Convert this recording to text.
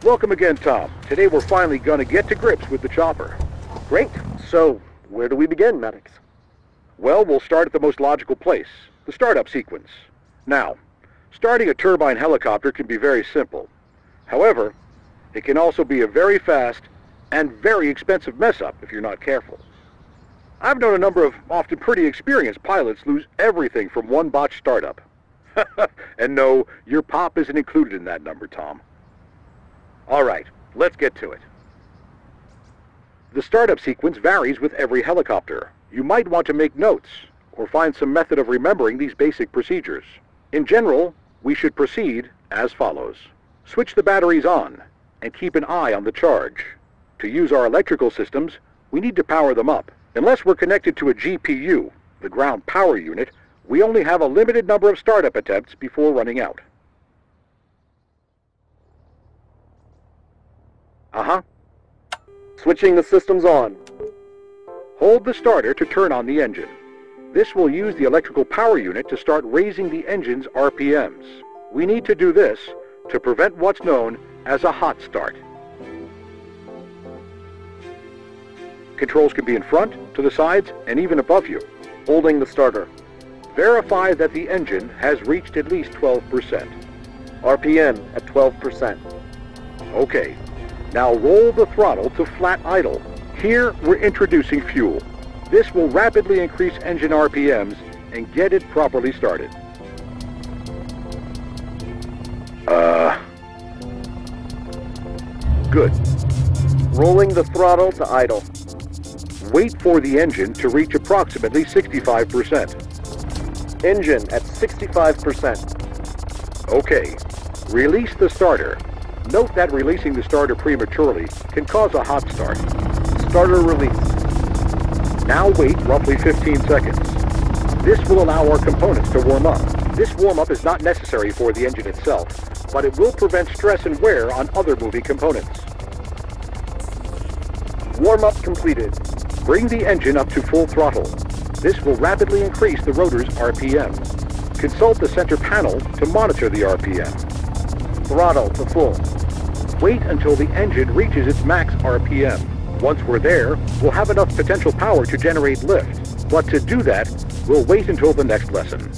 Welcome again, Tom. Today we're finally gonna get to grips with the chopper. Great. So, where do we begin, Maddox? Well, we'll start at the most logical place, the startup sequence. Now, starting a turbine helicopter can be very simple. However, it can also be a very fast and very expensive mess-up if you're not careful. I've known a number of often pretty experienced pilots lose everything from one botched startup. And no, your pop isn't included in that number, Tom. All right, let's get to it. The startup sequence varies with every helicopter. You might want to make notes or find some method of remembering these basic procedures. In general, we should proceed as follows. Switch the batteries on and keep an eye on the charge. To use our electrical systems, we need to power them up. Unless we're connected to a GPU, the ground power unit, we only have a limited number of startup attempts before running out. Switching the systems on. Hold the starter to turn on the engine. This will use the electrical power unit to start raising the engine's RPMs. We need to do this to prevent what's known as a hot start. Controls can be in front, to the sides, and even above you. Holding the starter. Verify that the engine has reached at least 12%. RPM at 12%. Okay. Now roll the throttle to flat idle. Here, we're introducing fuel. This will rapidly increase engine RPMs and get it properly started. Good. Rolling the throttle to idle. Wait for the engine to reach approximately 65%. Engine at 65%. Okay. Release the starter. Note that releasing the starter prematurely can cause a hot start. Starter release. Now wait roughly 15 seconds. This will allow our components to warm up. This warm-up is not necessary for the engine itself, but it will prevent stress and wear on other moving components. Warm-up completed. Bring the engine up to full throttle. This will rapidly increase the rotor's RPM. Consult the center panel to monitor the RPM. Throttle to full. Wait until the engine reaches its max RPM. Once we're there, we'll have enough potential power to generate lift. But to do that, we'll wait until the next lesson.